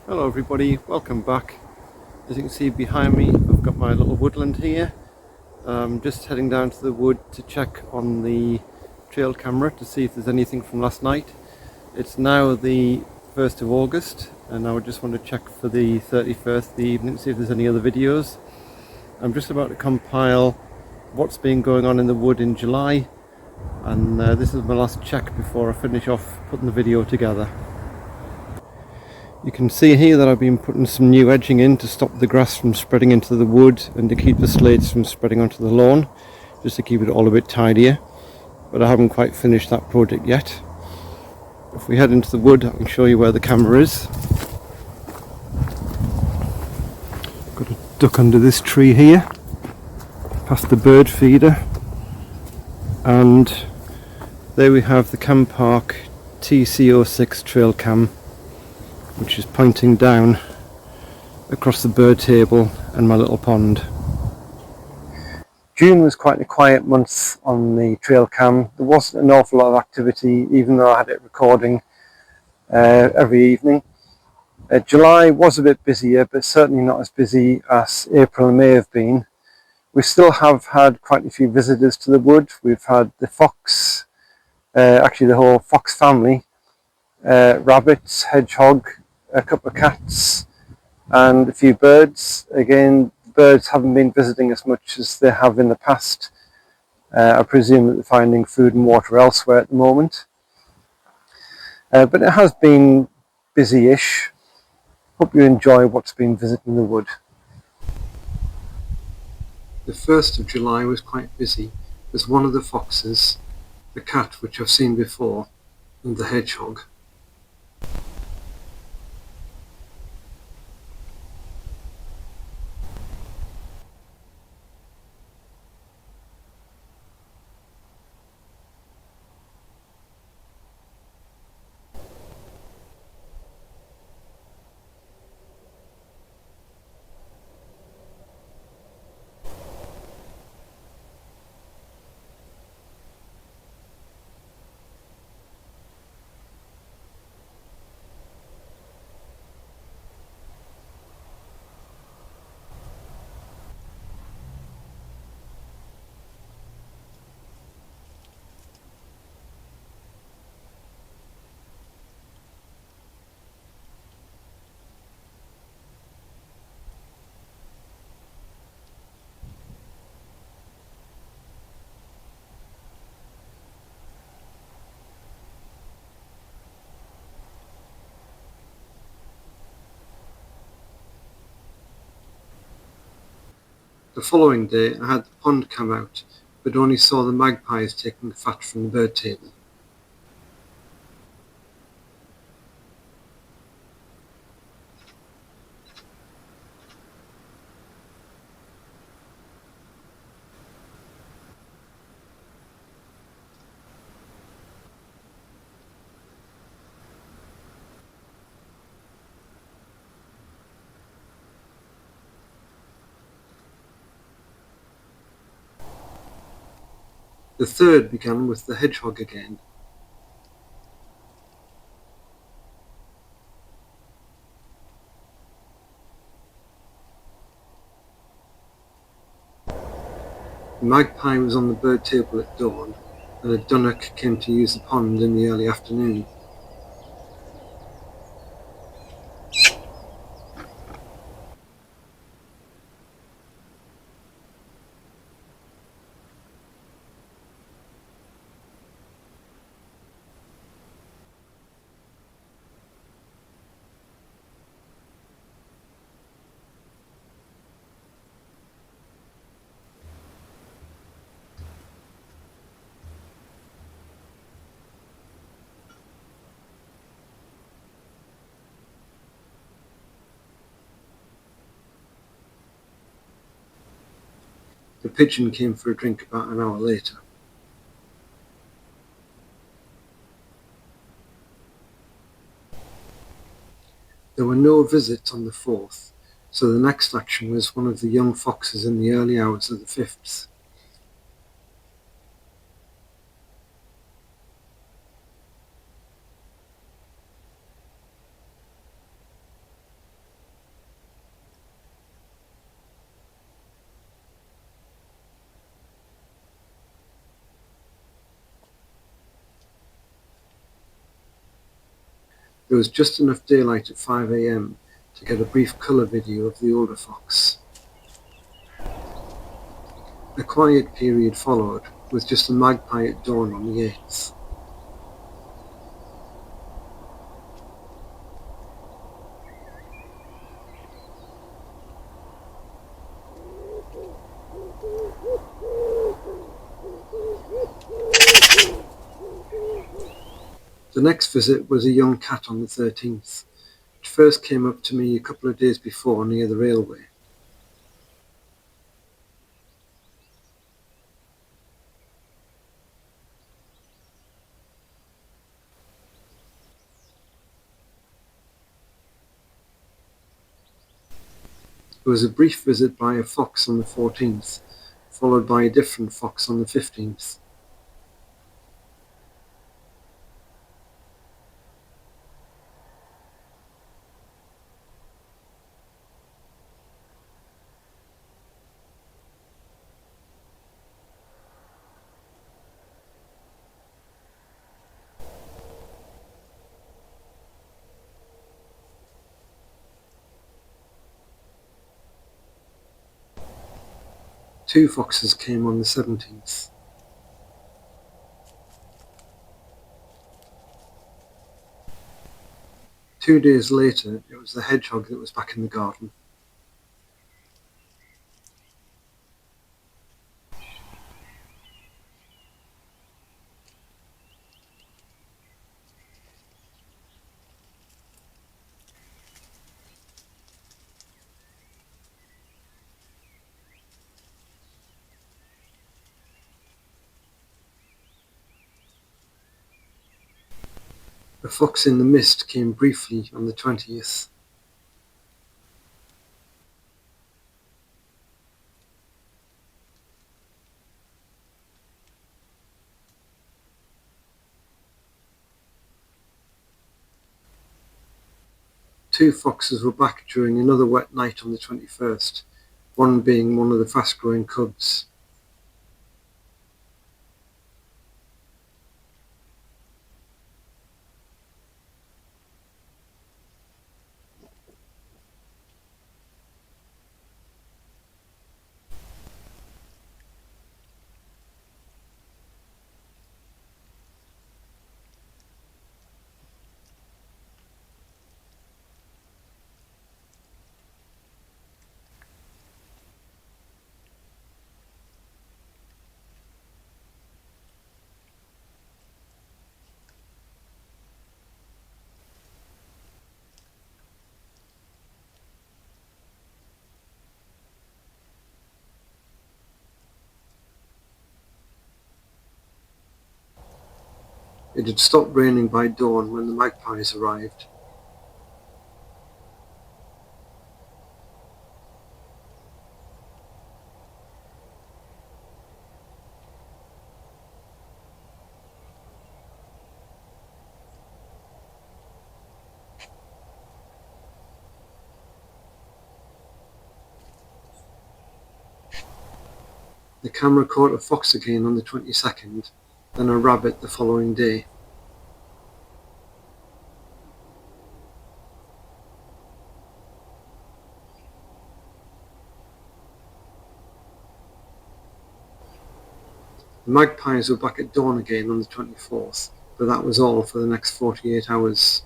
Hello everybody, welcome back. As you can see behind me, I've got my little woodland here. I'm just heading down to the wood to check on the trail camera to see if there's anything from last night. It's now the 1st of August and I just want to check for the 31st, the evening, see if there's any other videos. I'm just about to compile what's been going on in the wood in July, and this is my last check before I finish off putting the video together. You can see here that I've been putting some new edging in to stop the grass from spreading into the wood and to keep the slates from spreading onto the lawn, just to keep it all a bit tidier, but I haven't quite finished that project yet. If we head into the wood, I can show you where the camera is. Got a duck under this tree here, past the bird feeder, and there we have the Campark TC06 Trailcam, which is pointing down across the bird table and my little pond. June was quite a quiet month on the trail cam. There wasn't an awful lot of activity, even though I had it recording every evening. July was a bit busier, but certainly not as busy as April and May have been. We still have had quite a few visitors to the wood. We've had the fox, actually the whole fox family, rabbits, hedgehog, a couple of cats and a few birds. Again, birds haven't been visiting as much as they have in the past. I presume that they're finding food and water elsewhere at the moment. But it has been busy-ish. Hope you enjoy what's been visiting the wood. The 1st of July was quite busy. There's one of the foxes, the cat which I've seen before, and the hedgehog. The following day I had the pond cam out, but only saw the magpies taking the fat from the bird table. The third began with the hedgehog again. The magpie was on the bird table at dawn, and a dunnock came to use the pond in the early afternoon. The pigeon came for a drink about an hour later. There were no visits on the 4th, so the next action was one of the young foxes in the early hours of the 5th. There was just enough daylight at 5 AM to get a brief colour video of the older fox. A quiet period followed, with just a magpie at dawn on the 8th. The next visit was a young cat on the 13th. It first came up to me a couple of days before near the railway. There was a brief visit by a fox on the 14th, followed by a different fox on the 15th. Two foxes came on the 17th. Two days later, it was the hedgehog that was back in the garden. A fox in the mist came briefly on the 20th. Two foxes were back during another wet night on the 21st, one being one of the fast-growing cubs. It had stopped raining by dawn when the magpies arrived. The camera caught a fox again on the 22nd, then a rabbit the following day. The magpies were back at dawn again on the 24th, but that was all for the next 48 hours.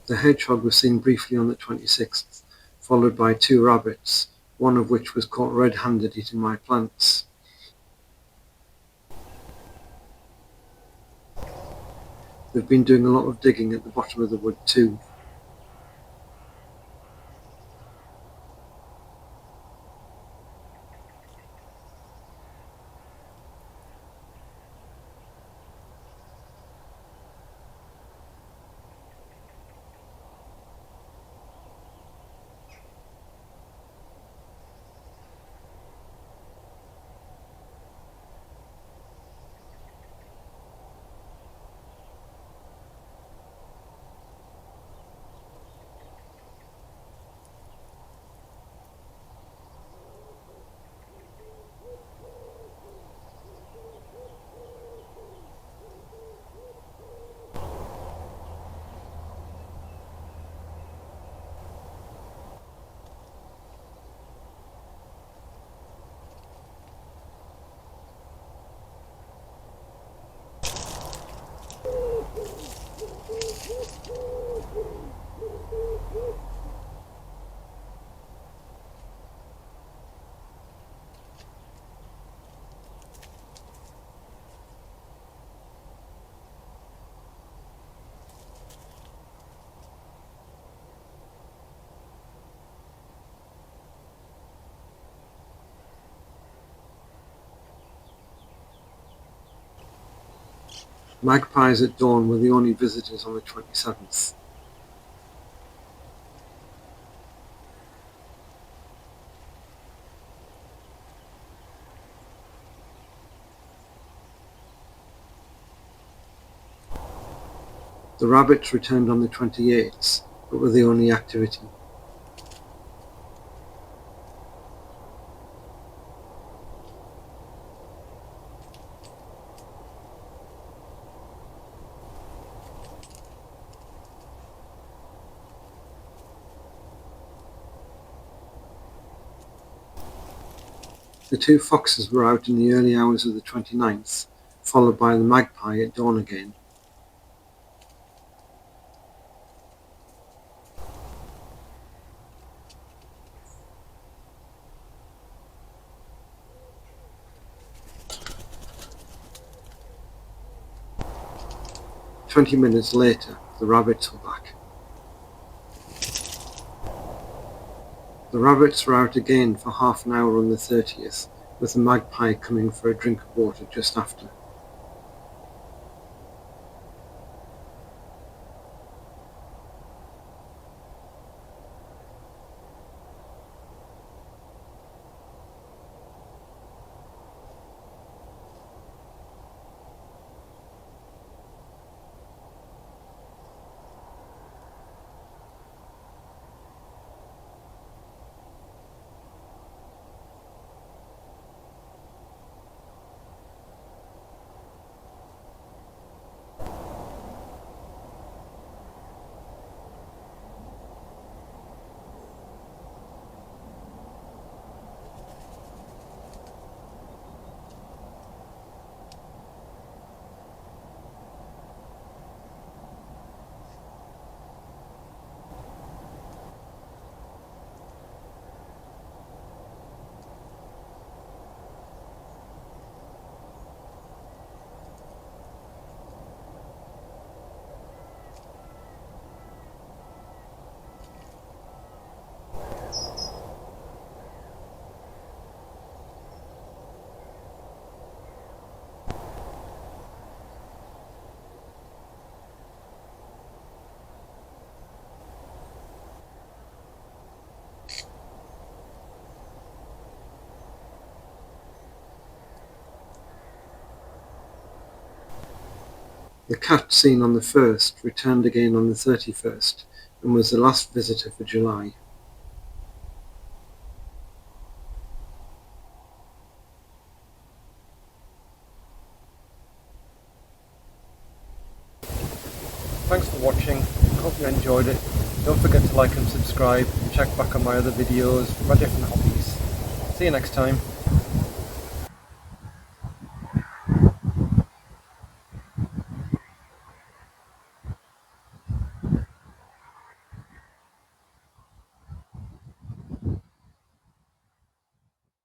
The hedgehog was seen briefly on the 26th, followed by two rabbits, one of which was caught red-handed eating my plants. They've been doing a lot of digging at the bottom of the wood too. Magpies at dawn were the only visitors on the 27th. The rabbits returned on the 28th, but were the only activity. The two foxes were out in the early hours of the 29th, followed by the magpie at dawn again. "20 minutes later, the rabbits were back. The rabbits were out again for half an hour on the 30th, with the magpie coming for a drink of water just after. The cat seen on the 1st returned again on the 31st and was the last visitor for July. Thanks for watching, hope you enjoyed it. Don't forget to like and subscribe and check back on my other videos, my different hobbies. See you next time.